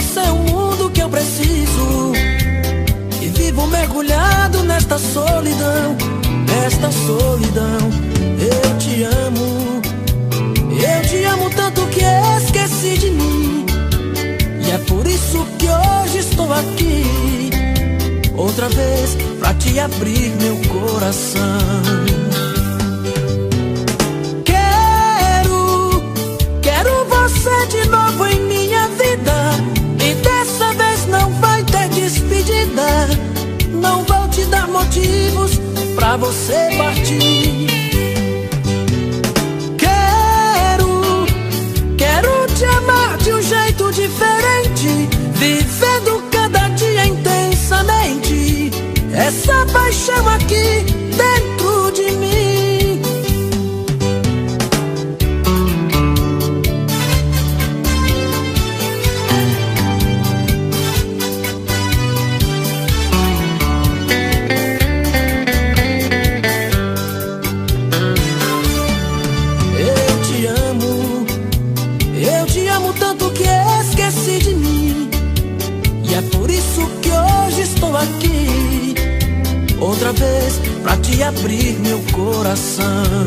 você é o mundo que eu preciso. E vivo mergulhado nesta solidão, nesta solidão. Eu te amo tanto que esqueci de mim. E é por isso que hoje estou aqui, outra vez pra te abrir meu coração. Quero você de novo em minha vida. E dessa vez não vai ter despedida. Não vou te dar motivos pra você partir. Quero te amar de um jeito diferente, vivendo cada dia intensamente essa paixão aqui dentro de mim. Eu te amo tanto que esqueci de mim. E é por isso que hoje estou aqui, outra vez pra te abrir meu coração.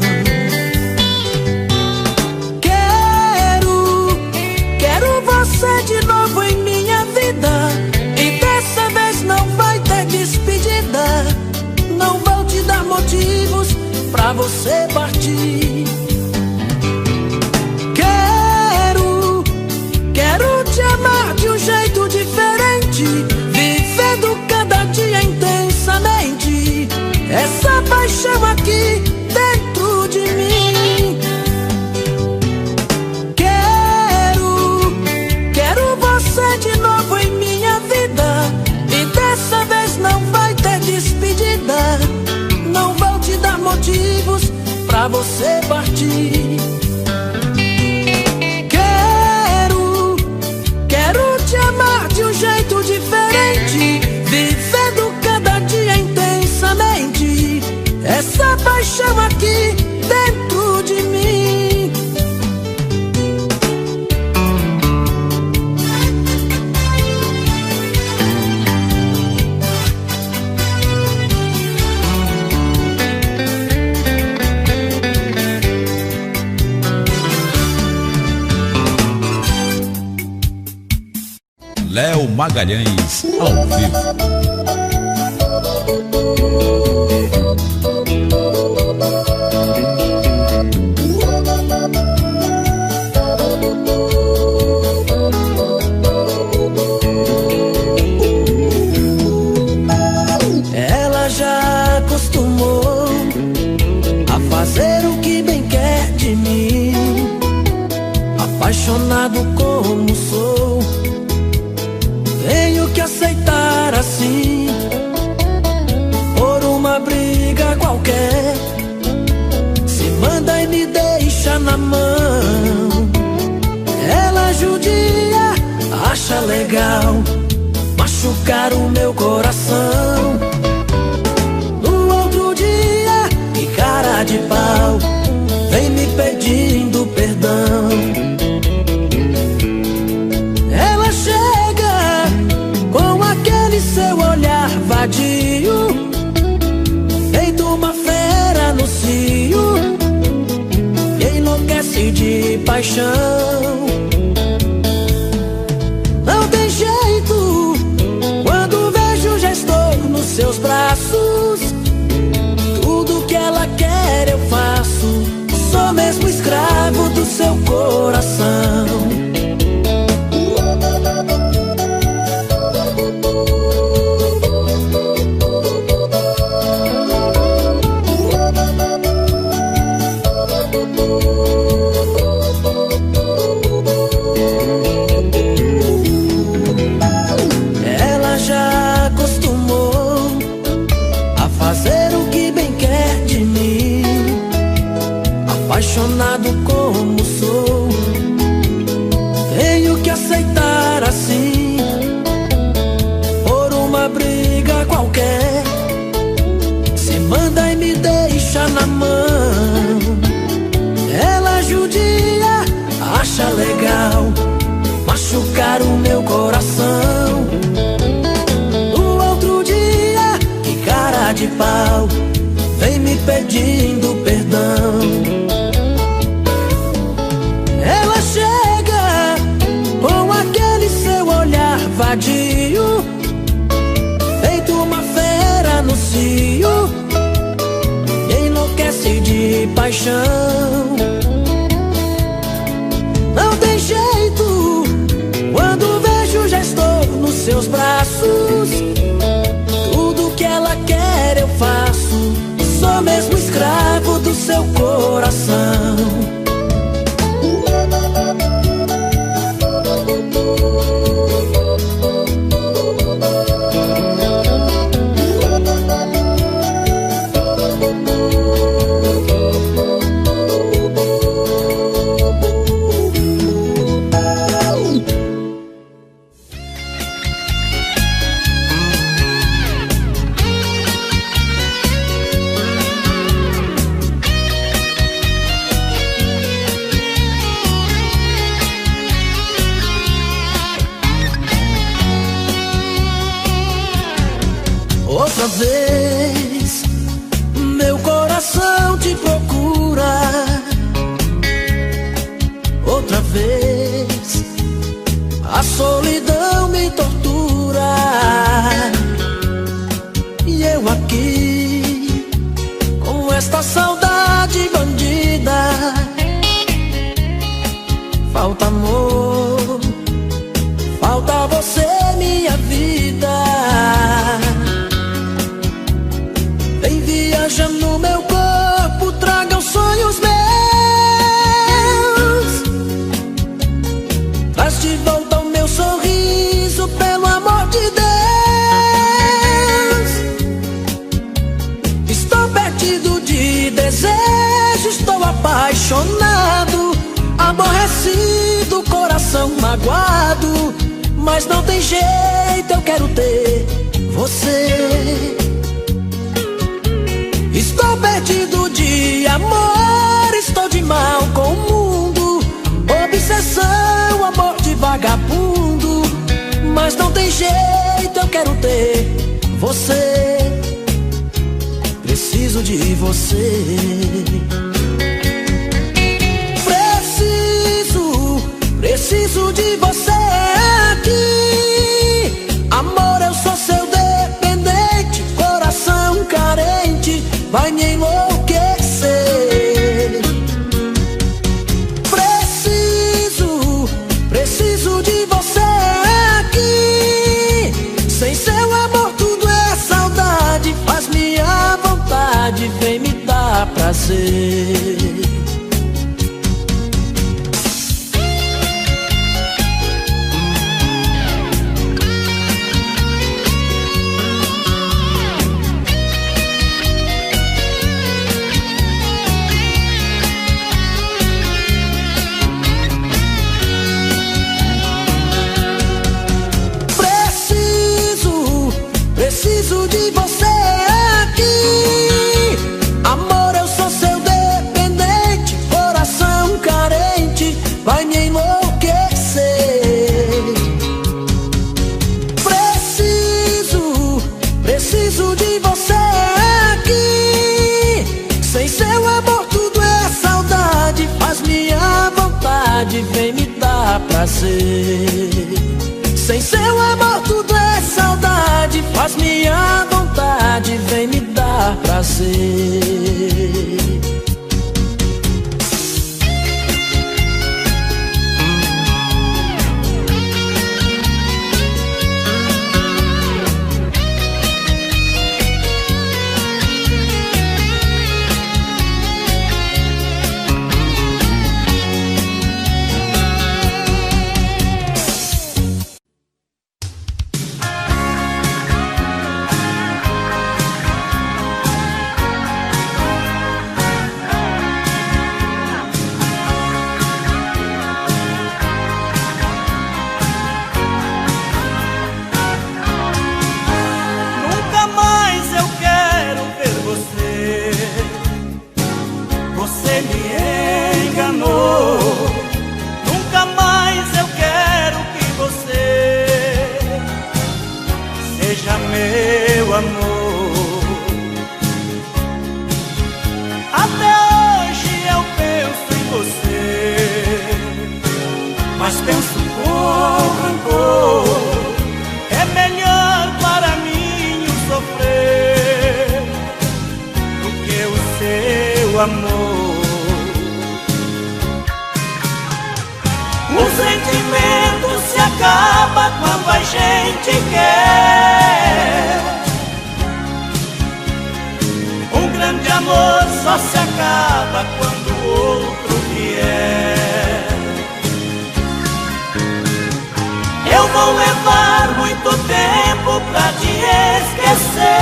Quero você de novo em minha vida. E dessa vez não vai ter despedida. Não vou te dar motivos pra você partir. Quero te amar de um jeito diferente, vivendo cada dia intensamente essa paixão aqui dentro de mim. Quero você de novo em minha vida. E dessa vez não vai ter despedida. Não vou te dar motivos pra você partir. Quero te amar de um jeito diferente, vivendo cada dia intensamente essa paixão aqui dentro de mim. Léo Magalhães, ao vivo. Ela já acostumou a fazer o que bem quer de mim. Apaixonado como sou, tenho que aceitar assim, por uma briga qualquer. Se manda e me deixa na mão. Ela judia, acha legal machucar o meu coração. No outro dia, que cara de pau, vem me pedindo perdão. Ela chega com aquele seu olhar vadio, feito uma fera no cio, e enlouquece de paixão. Não tem jeito, quando vejo já estou nos seus braços. Tudo que ela quer eu faço, sou mesmo escravo do seu coração. Ela já acostumou a fazer o que bem quer de mim. Apaixonado como sou, tenho que aceitar assim, por uma briga qualquer. Se manda e me deixa na mão. Ela judia, acha legal machucar quebrar o meu coração. No outro dia, que cara de pau, vem me pedindo perdão. Ela chega com aquele seu olhar vadio, feito uma fera no cio, e enlouquece de paixão. Não tem jeito, quando vejo já estou nos seus braços. Tudo que ela quer eu faço, sou mesmo escravo do seu coração. Outra vez, meu coração te procura. Outra vez, a solidão me tortura. E eu aqui, com esta saudade bandida. Falta amor, falta você, minha vida. Vem viaja no meu corpo, traga os sonhos meus. Traz de volta o meu sorriso, pelo amor de Deus. Estou perdido de desejo, estou apaixonado, aborrecido, coração magoado. Mas não tem jeito, eu quero ter você. Estou perdido de amor, estou de mal com o mundo. Obsessão, amor de vagabundo. Mas não tem jeito, eu quero ter você. Preciso de você. Preciso de você aqui. Amor, eu sou seu dependente, coração carente, vai me enlouquecer. Preciso de você aqui. Sem seu amor tudo é saudade, faz minha vontade, vem me dar prazer. Preciso de você aqui. Amor, eu sou seu dependente, coração carente, vai me enlouquecer. Preciso de você aqui. Sem seu amor tudo é saudade, faz minha vontade, vem me dar prazer. Sem seu amor tudo é saudade, faz minha vontade, vem me dar prazer. Você me enganou. Nunca mais eu quero que você rancor. É melhor para mim o sofrer do que o seu amor. O sentimento se acaba quando a gente quer. Um grande amor só se acaba quando o outro vier. Eu vou levar muito tempo pra te esquecer.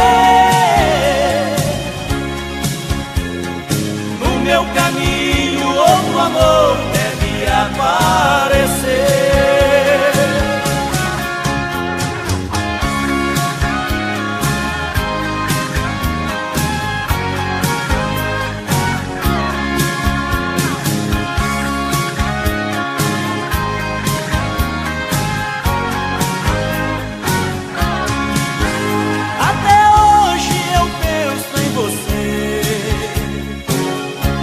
No meu caminho outro amor deve aparecer.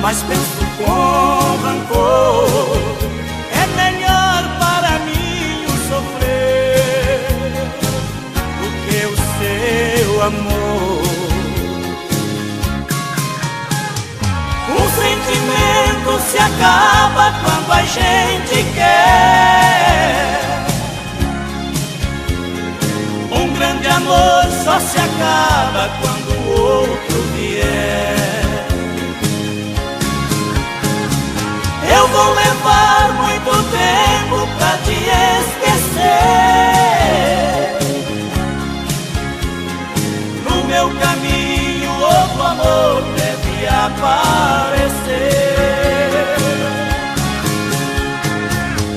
Mas penso com rancor. É melhor para mim o sofrer do que o seu amor. O sentimento se acaba quando a gente quer. Um grande amor só se acaba quando o outro vier. Eu vou levar muito tempo pra te esquecer. No meu caminho outro amor deve aparecer.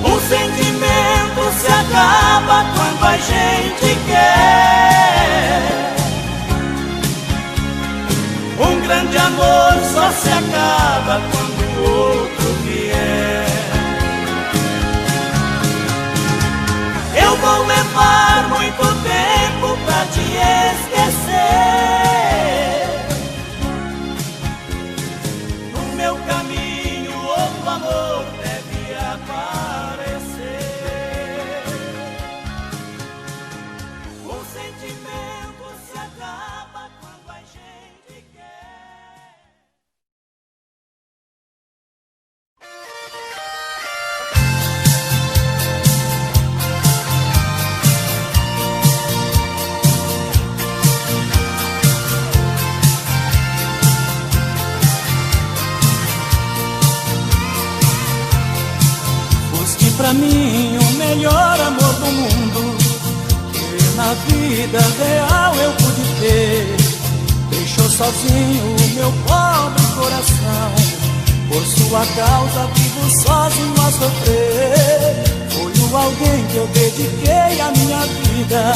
O sentimento se acaba quando a gente quer. Um grande amor só se acaba quando o outro vier. Eu vou levar muito tempo pra te esquecer. No meu caminho outro amor deve aparecer. O sentimento se acaba quando a gente quer. Pra mim o melhor amor do mundo que na vida real eu pude ter. Deixou sozinho o meu pobre coração, por sua causa vivo sozinho a sofrer. Foi o alguém que eu dediquei a minha vida,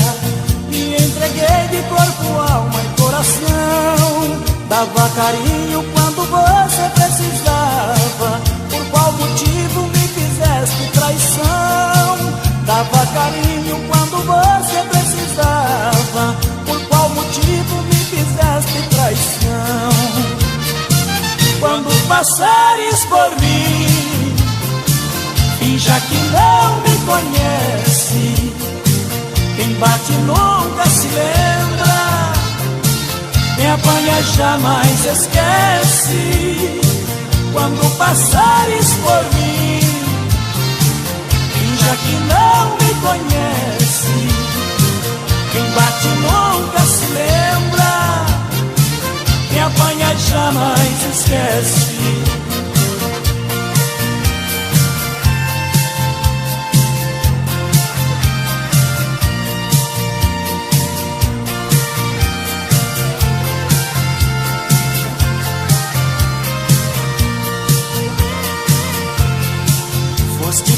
me entreguei de corpo, alma e coração. Dava carinho quando você precisava, por qual motivo me fizeste traição? Dava carinho quando você precisava, por qual motivo me fizeste traição? Quando passares por mim, finja que não me conhece. Quem bate nunca se lembra, quem apanha jamais esquece. Quando passares por mim, finja que não me conhece. Quem bate nunca se lembra, quem apanha jamais esquece.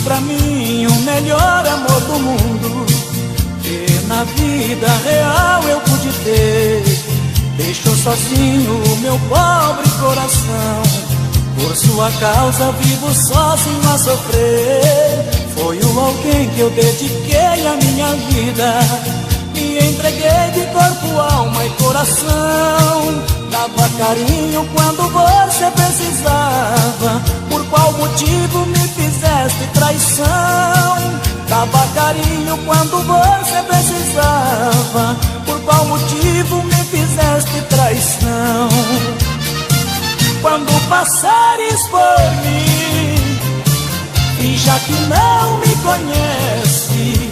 Pra mim o melhor amor do mundo que na vida real eu pude ter. Deixou sozinho o meu pobre coração, por sua causa vivo sozinho a sofrer. Foi o alguém que eu dediquei a minha vida, me entreguei de corpo, alma e coração. Dava carinho quando você precisava, por qual motivo me fizeste traição? dava carinho quando você precisava. Por qual motivo me fizeste traição? Quando passares por mim, finja que não me conhece.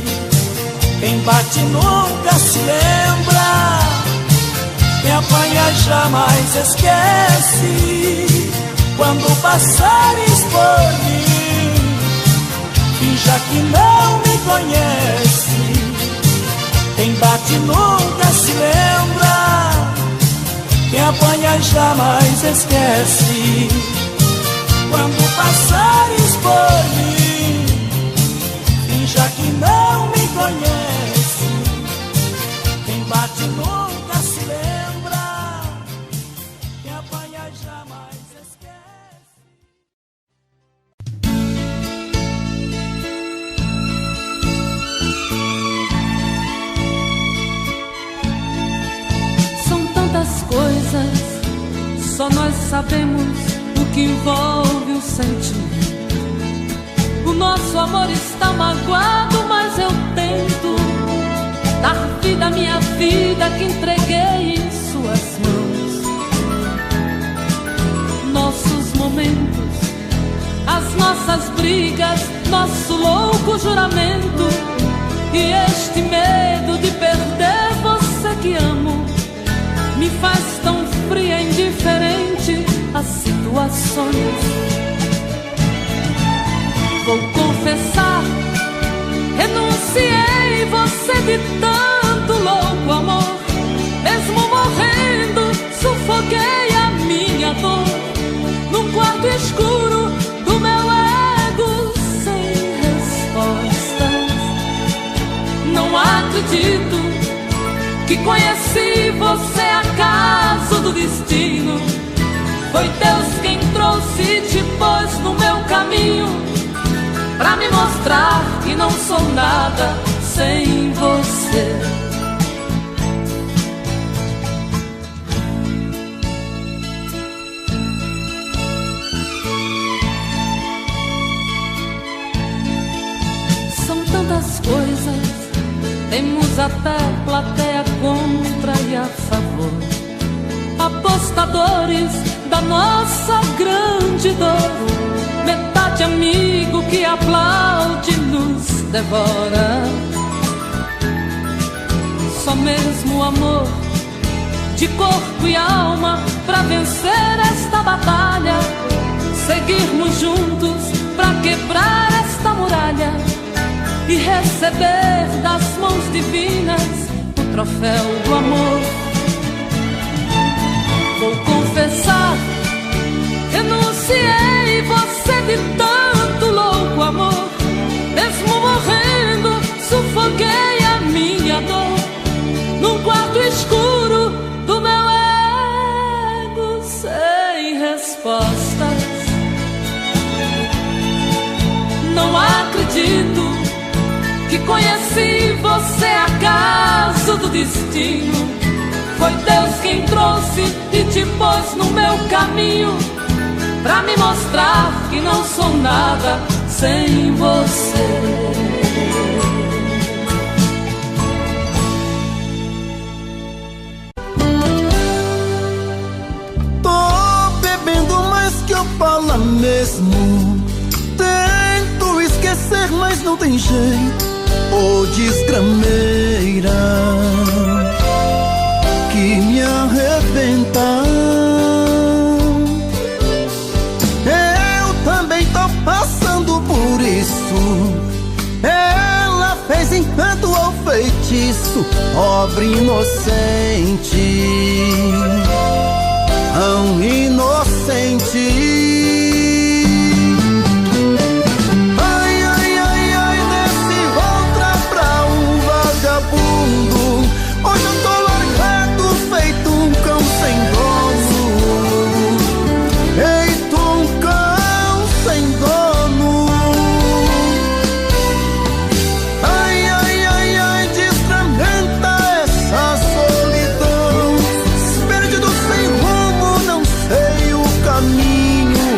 Quem bate nunca se lembra, quem apanha jamais esquece. Quando passares por mim, finja que não me conhece. Quem bate nunca se lembra, quem apanha jamais esquece. Quando passares por mim, finja que não me conhece. Quem bate nunca se lembra, quem apanha jamais esquece. São tantas coisas, só nós sabemos o que envolve o sentimento. O nosso amor está magoado, mas eu tento dar vida à minha vida que entreguei em suas mãos. Nossos momentos, as nossas brigas, nosso louco juramento e este medo de perder você que amo me faz tão fria e indiferente às situações. Vou confessar, renunciei você de tanto louco amor. Mesmo morrendo, sufoquei a minha dor num quarto escuro do meu ego sem respostas. Não acredito que conheci você acaso do destino. Foi Deus quem trouxe e te pôs no meu caminho, pra me mostrar que não sou nada sem você. São tantas coisas, temos até plateia contra e a favor, apostadores da nossa grande dor. Metade amigo que aplaude nos devora. Só mesmo o amor de corpo e alma pra vencer esta batalha. Seguirmos juntos pra quebrar esta muralha e receber das mãos divinas o troféu do amor. Vou confessar, renunciei você de tanto louco amor. Mesmo morrendo, sufoquei a minha dor num quarto escuro do meu ego sem respostas. Não acredito que conheci você acaso do destino. Foi Deus quem trouxe e te pôs no meu caminho, pra me mostrar que não sou nada sem você. Tô bebendo mais que eu falo mesmo. Tento esquecer, mas não tem jeito. Ô desgrameira que me arrebenta. Eu também tô passando por isso. Ela fez encanto ou feitiço, pobre inocente, tão inocente. Hoje eu tô largado, feito um cão sem dono. Feito um cão sem dono. Ai, ai, ai, ai, desfragmenta essa solidão. Perdido sem rumo, não sei o caminho.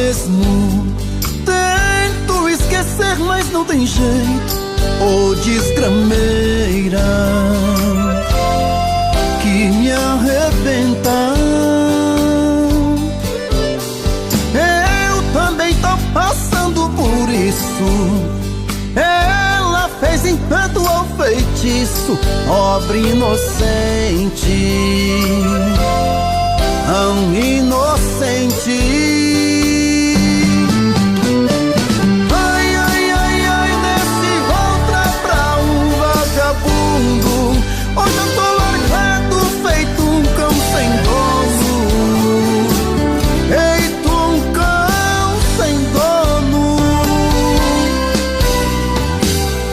mesmo. Tento esquecer, mas não tem jeito. Ô desgrameira que me arrebenta. Eu também tô passando por isso. Ela fez encanto ou feitiço, pobre inocente, tão inocente. Ai, ai, ai, ai, desse outra pra um vagabundo. Hoje eu tô largado, feito um cão sem dono. Feito um cão sem dono.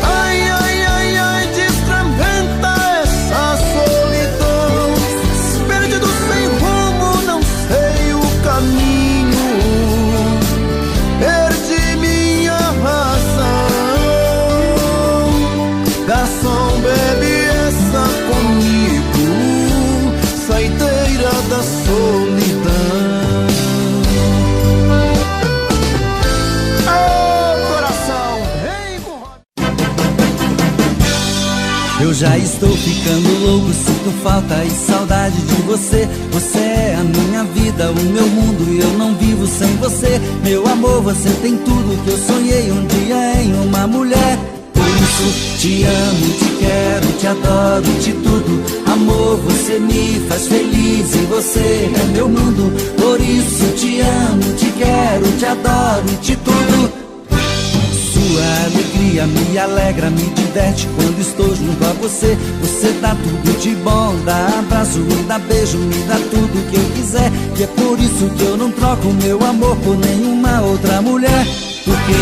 Ai, ai, ai, ai, descrementa essa solidão. Perdido sem rumo, não sei o caminho. Perdi minha razão. Garçom, bebe essa comigo, saideira da solidão. Oh, coração, vem com Eu já estou ficando louco, sinto falta e saudade de você. Você é a minha vida, o meu mundo e eu não vivo sem você. Meu amor, você tem tudo que eu sonhei um dia em uma mulher. Por isso te amo, te quero, te adoro, te tudo. Amor, você me faz feliz e você é meu mundo. Por isso te amo, te quero, te adoro, te tudo. Sua alegria me alegra, me diverte quando estou junto a você. Você dá tudo de bom, dá abraço, me dá beijo, me dá tudo que eu quiser. E é por isso que eu não troco meu amor por nenhuma outra mulher. Porque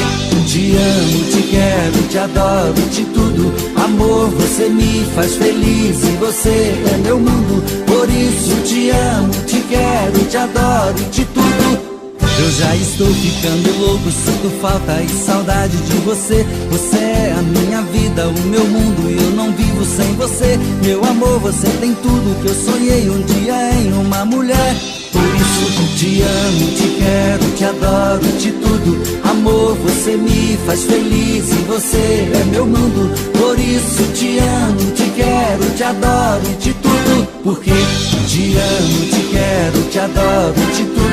te amo, te quero, te adoro, te tudo. Amor, você me faz feliz e você é meu mundo. Por isso te amo, te quero, te adoro, te tudo. Eu já estou ficando louco, sinto falta e saudade de você. Você é a minha vida, o meu mundo e eu não vivo sem você. Meu amor, você tem tudo que eu sonhei um dia em uma mulher. Por isso te amo, te quero, te adoro, te tudo. Amor, você me faz feliz e você é meu mundo. Por isso te amo, te quero, te adoro, te tudo. Porque te amo, te quero, te adoro, te tudo.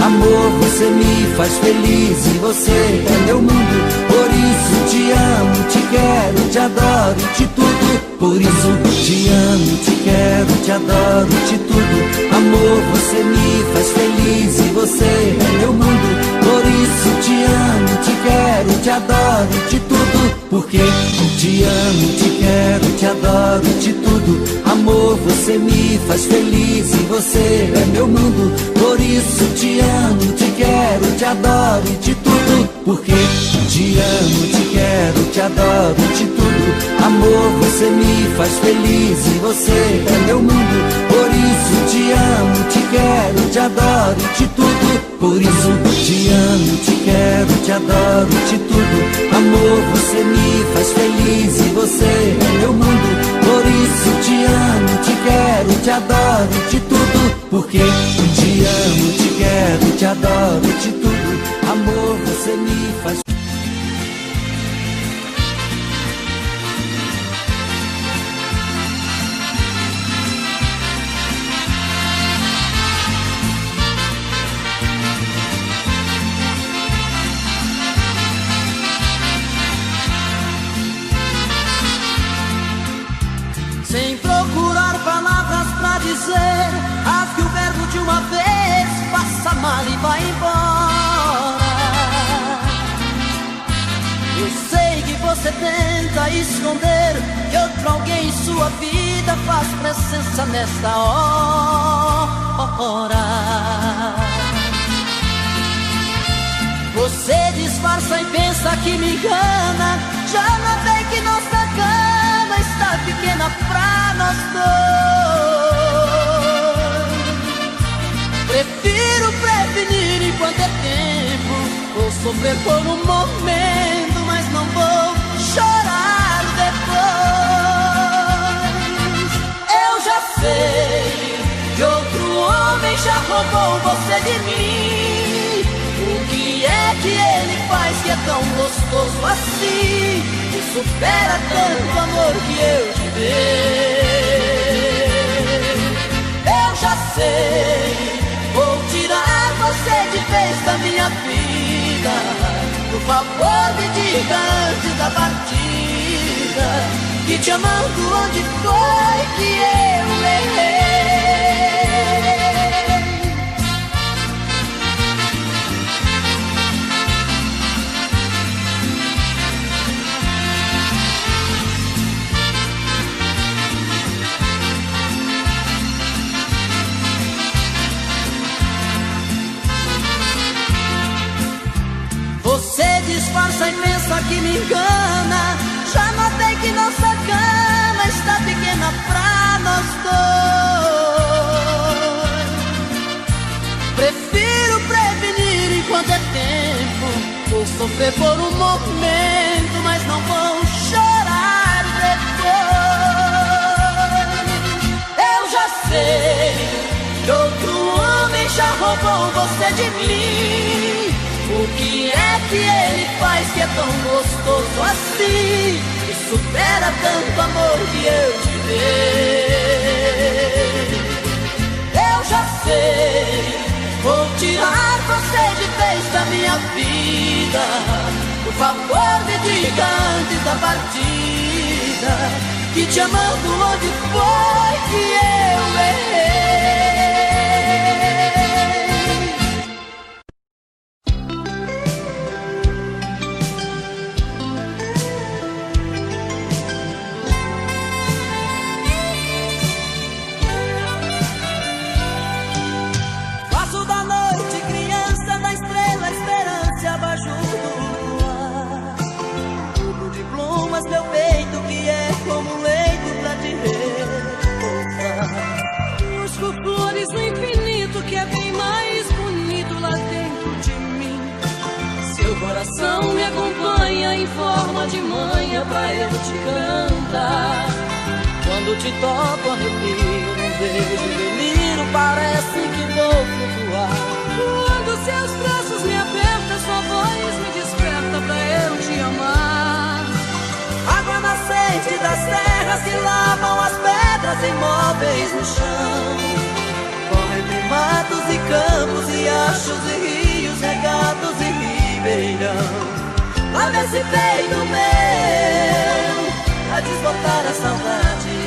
Amor, você me faz feliz e você é meu mundo. Por isso te amo, te quero, te adoro, te tudo. Por isso te amo, te quero, te adoro, te tudo. Amor, você me faz feliz e você é meu mundo. Por isso te amo, te quero, te adoro, te tudo. Porque te amo, te quero, te adoro, te tudo. Amor, você me faz feliz e você é meu mundo. Por isso te amo, te quero, te adoro, te tudo. Porque te amo, te quero, te adoro, te tudo. Amor, você me faz feliz e você é meu mundo. Por isso te amo, te quero, te adoro, te tudo. Por isso te amo, te quero, te adoro, te tudo. Amor, você me faz feliz e você é meu mundo. Por isso te amo, te quero, te adoro, te tudo. Porque te amo, te quero, te adoro, te tudo. Amor, você me faz sem procurar palavras pra dizer, rasgue o verbo de uma vez, passa mal e vai embora. Eu sei que você tenta esconder que outro alguém em sua vida faz presença nesta hora. Você disfarça e pensa que me engana, já notei que nossa cama está pequena pra nós dois. Prefiro prevenir enquanto é tempo, vou sofrer por um momento, mas não vou chorar depois. Eu já sei que outro homem já roubou você de mim. O que é que ele faz que é tão gostoso assim, que supera tanto amor que eu te dei? Eu já sei, vou tirar você de vez da minha vida. Por favor, me diga antes da partida, que te amando onde foi que eu errei? Você disfarça e pensa que me engana. Já notei que nossa cama está pequena pra nós dois. Prefiro prevenir enquanto é tempo. Vou sofrer por um momento, mas não vou chorar depois. Eu já sei que outro homem já roubou você de mim. O que é que ele faz que é tão gostoso assim, que supera tanto amor que eu te dei? Eu já sei, vou tirar você de vez da minha vida. Por favor, me diga antes da partida, que te amando onde foi que eu errei? Meu peito que é como um leito pra te repousar. Busco flores no infinito que é bem mais bonito lá dentro de mim. Seu coração me acompanha em forma de manha pra eu te cantar. Quando te toco arrepio, num beijo delírio, parece que vou flutuar. Quando seus braços me apertam, sua voz me desperta pra eu te amar. Água nascente das terras que lavam as pedras imóveis no chão. Corre entre matos e campos, riachos e rios, regatos e ribeirão. Lava esse peito meu, a desbotar a saudade.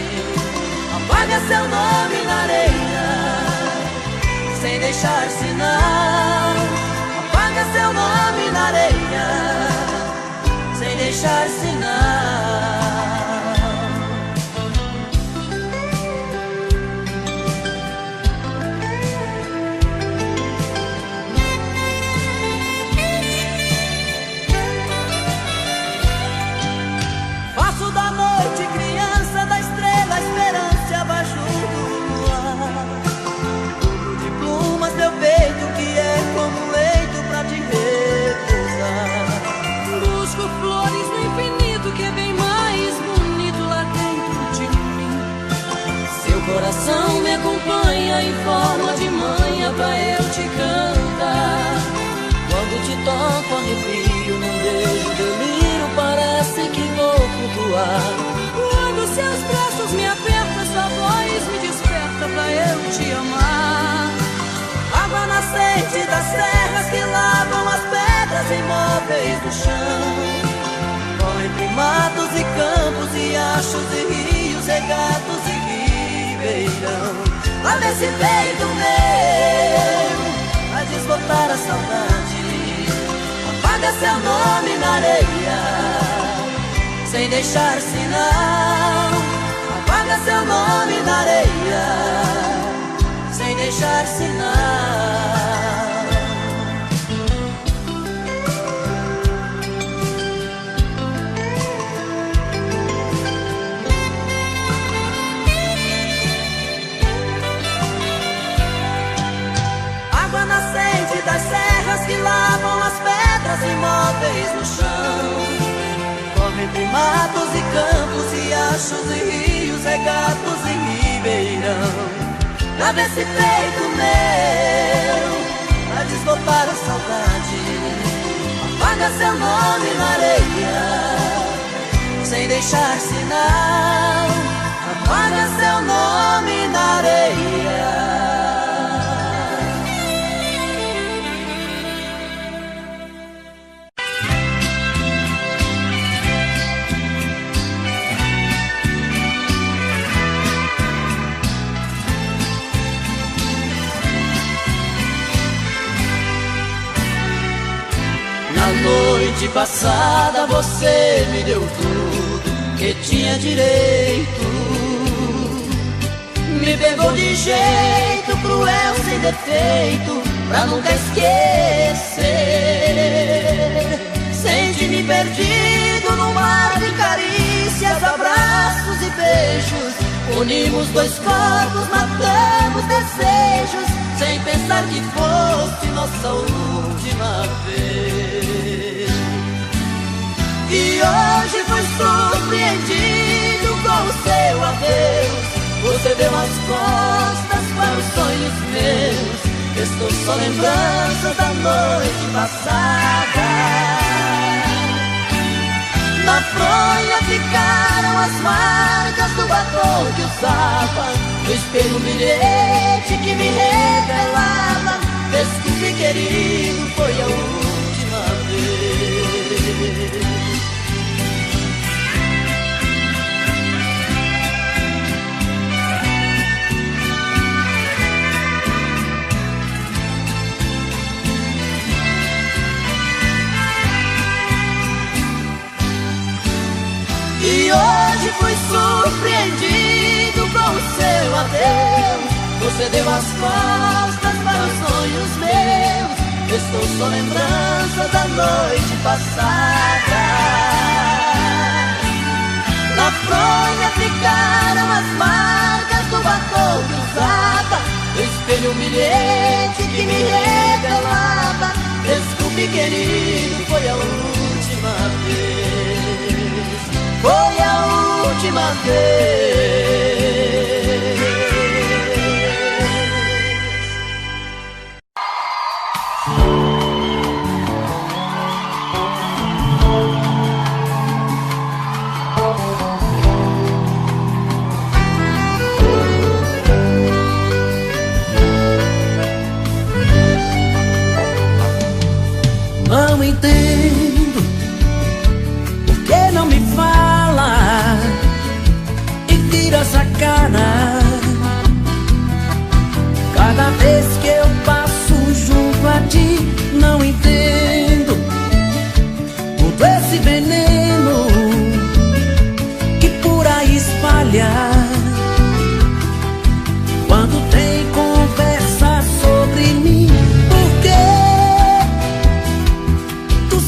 Apaga seu nome na areia, sem deixar sinal. Apaga seu nome na areia, sem deixar sinal. Faço da noite criança, da estrela esperança abaixo do luar. Tudo de plumas meu peito que é como um leito pra te repousar. Busco flores no infinito que é bem mais bonito lá dentro de mim. Seu coração me acompanha em forma de manha pra eu te cantar. Quando te toco arrepio, num beijo delírio, parece que vou flutuar. Quando seus braços me apertam, sua voz me desperta pra eu te amar. Água nascente das terras que lavam as pedras imóveis do chão. Corre entre matos e campos, riachos e rios, regatos e ribeirão. Lava esse peito meu, a desbotar a saudade. Apaga seu nome na areia, sem deixar sinal. Apaga seu nome na areia, sem deixar sinal. Água nascente das serras que lavam as pedras imóveis no chão. Corre entre matos e campos, riachos e rios, regatos e ribeirão. Lava esse peito meu, a desbotar a saudade. deixar sinal, apaga seu nome na areia. Na noite passada você me deu tudo que tinha direito. Me pegou de jeito cruel, sem defeito, pra nunca esquecer. Senti-me perdido no mar de carícias, abraços e beijos. Unimos dois corpos, matamos desejos, sem pensar que fosse nossa última vez. E hoje fui surpreendido com o seu adeus. Você deu as costas para os sonhos meus. Estou só lembranças da noite passada. Na fronha ficaram as marcas do batom que usava. No espelho um bilhete que me revelava: desculpe, querido, foi a última vez. E hoje fui surpreendido com o seu adeus. Você deu as costas para os sonhos meus. Estou só lembrança da noite passada. Na fronha ficaram as marcas do batom que usava. No espelho um bilhete que me revelava: desculpe, querido, foi a última vez. Foi a última vez. Não entendo por que não me fala e vira essa cara. Cada vez que eu passo junto a ti, não entendo todo esse veneno que por aí espalha. Quando tem conversa sobre mim, por que tu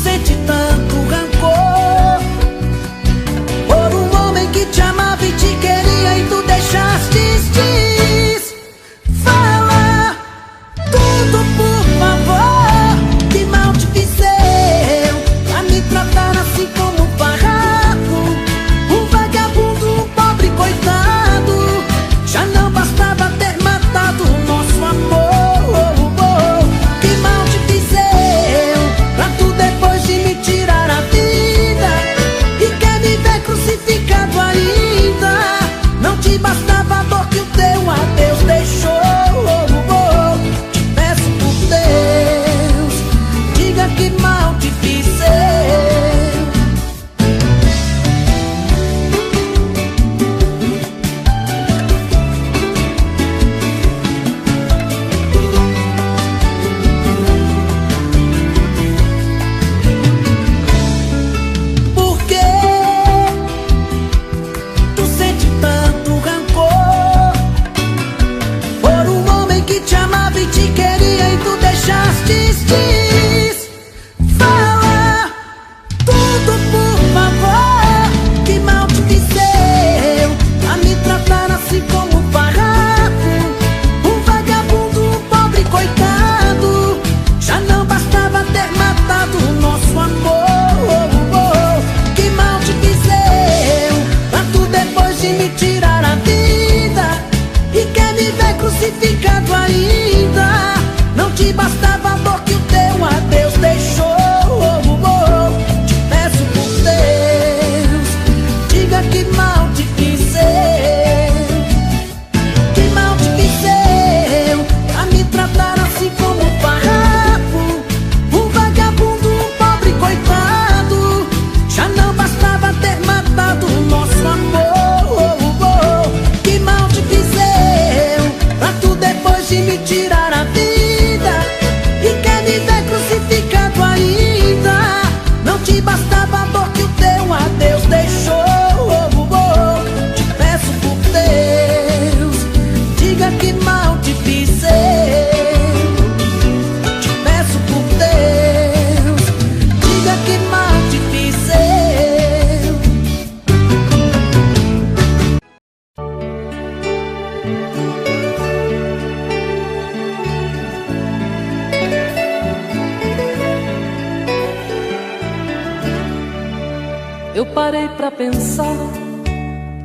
Eu parei pra pensar,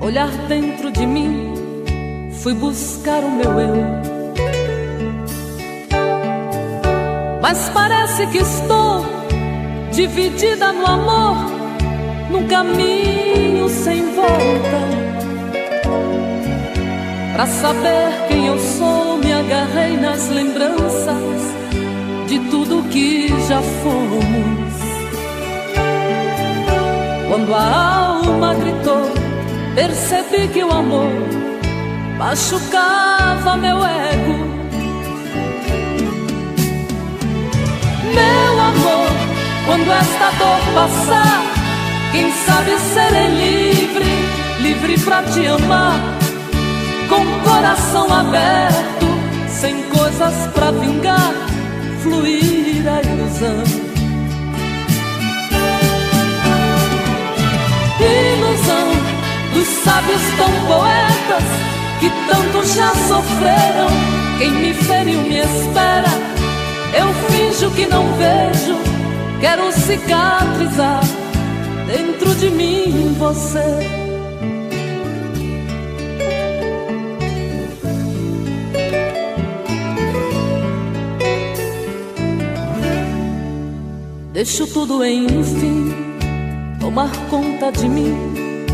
olhar dentro de mim, fui buscar o meu eu. Mas parece que estou dividida no amor, num caminho sem volta. Pra saber quem eu sou, me agarrei nas lembranças de tudo que já fomos. Quando a alma gritou, percebi que o amor machucava meu ego. Meu amor, quando esta dor passar, quem sabe serei livre, livre pra te amar, com o coração aberto, sem coisas pra vingar, fluir a ilusão. Ilusão dos sábios tão poetas que tanto já sofreram. Quem me feriu me espera, eu finjo que não vejo, quero cicatrizar dentro de mim você. Deixo tudo enfim tomar conta de mim,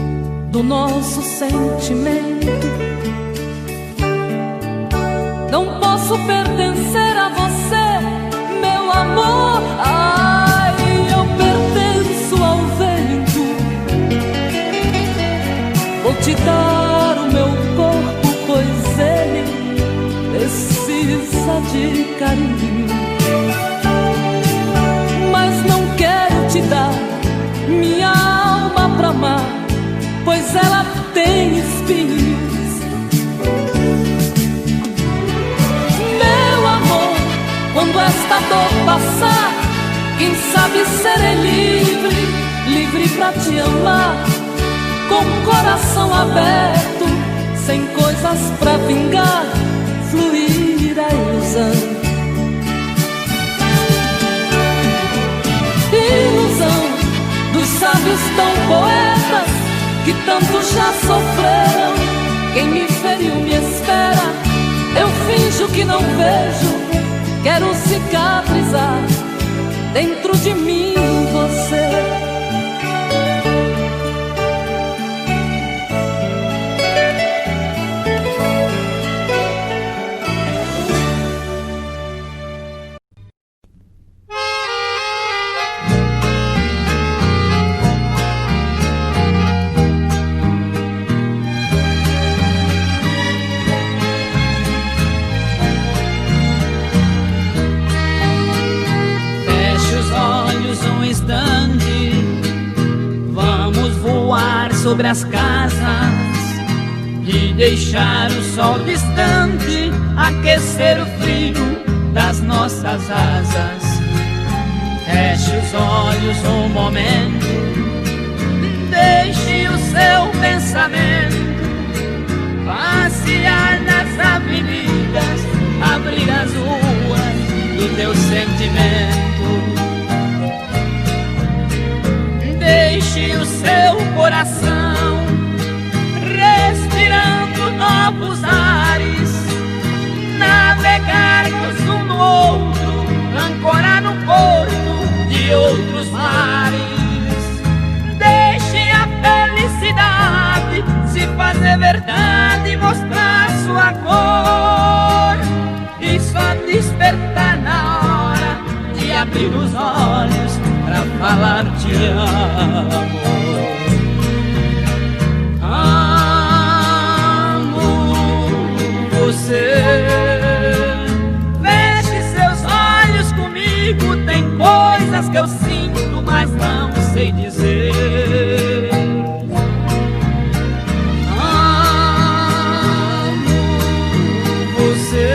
do nosso sentimento. Não posso pertencer a você, meu amor. Ai, eu pertenço ao vento. Vou te dar o meu corpo, pois ele precisa de carinho. Mas não quero te dar minha alma pra amar, pois ela tem espinhos. Meu amor, quando esta dor passar, quem sabe serei livre, livre pra te amar, com o coração aberto, sem coisas pra vingar, fluir a ilusão. Ilusão dos sábios tão poetas que tanto já sofreram. Quem me feriu me espera, eu finjo que não vejo, quero cicatrizar dentro de mim você. Sobre as casas e deixar o sol distante aquecer o frio das nossas asas. Feche os olhos um momento, deixe o seu pensamento passear nas avenidas, abrir as ruas do teu sentimento. Deixe o seu coração respirando novos ares, navegar um no outro, ancorar no porto de outros mares. Deixe a felicidade se fazer verdade, mostrar sua cor e só despertar na hora de abrir os olhos pra falar te amo. Amo você. Feche seus olhos comigo, tem coisas que eu sinto, mas não sei dizer. Amo você.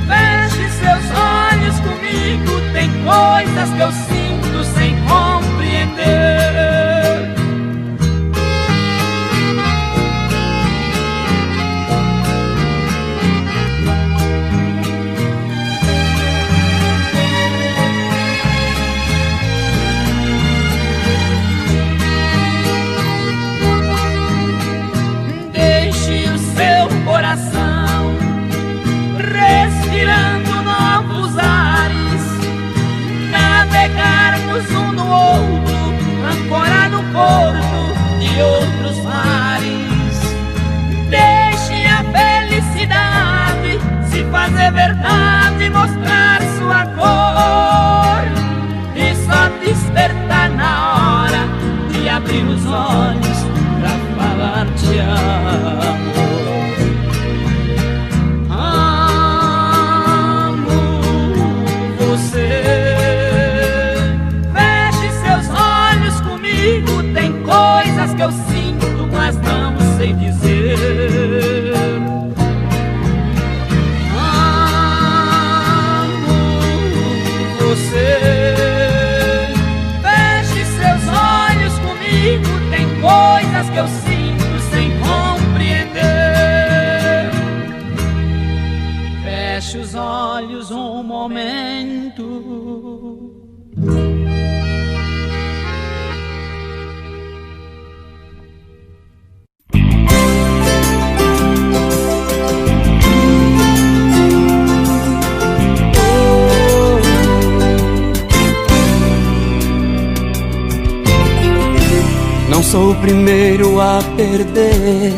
Feche seus olhos comigo, tem coisas que eu sinto sem compreender. meus olhos um momento. Não sou o primeiro a perder,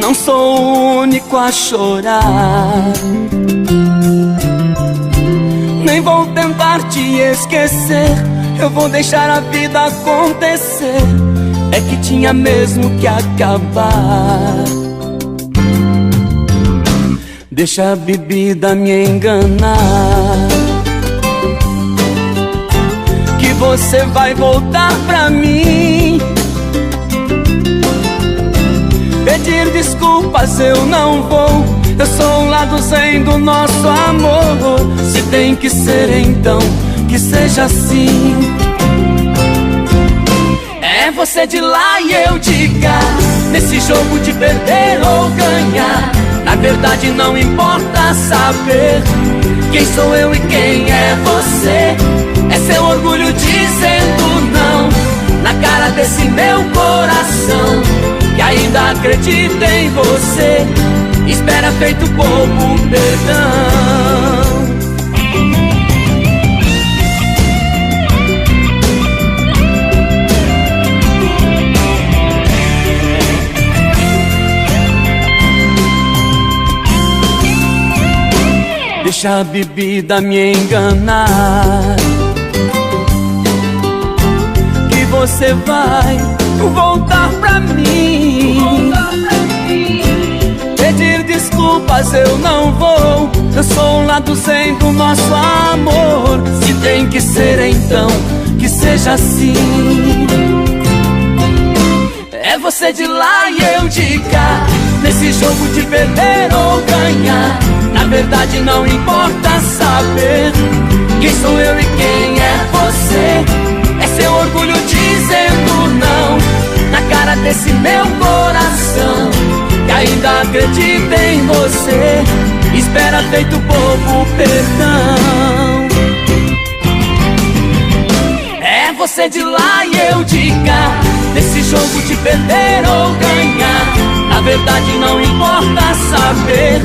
não sou o único a chorar, nem vou tentar te esquecer, eu vou deixar a vida acontecer. É que tinha mesmo que acabar. Deixa a bebida me enganar, que você vai voltar pra mim. Pedir desculpas eu não vou, eu sou o lado zen do nosso amor. Se tem que ser então, que seja assim. É você de lá e eu de cá, nesse jogo de perder ou ganhar. Na verdade não importa saber quem sou eu e quem é você. É seu orgulho dizendo não na cara desse meu coração, que ainda acredita em você, espera feito bobo perdão. Deixa a bebida me enganar, que você vai voltar pra mim. Pedir desculpas eu não vou, eu sou o lado zen do nosso amor. Se tem que ser então, que seja assim. É você de lá e eu de cá, nesse jogo de perder ou ganhar. Na verdade não importa saber quem sou eu e quem é você. É seu orgulho dizendo não na cara desse meu coração, que ainda acredita em você, espera feito bobo perdão. É você de lá e eu de cá, nesse jogo de perder ou ganhar. Na verdade não importa saber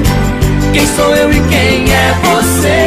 quem sou eu e quem é você.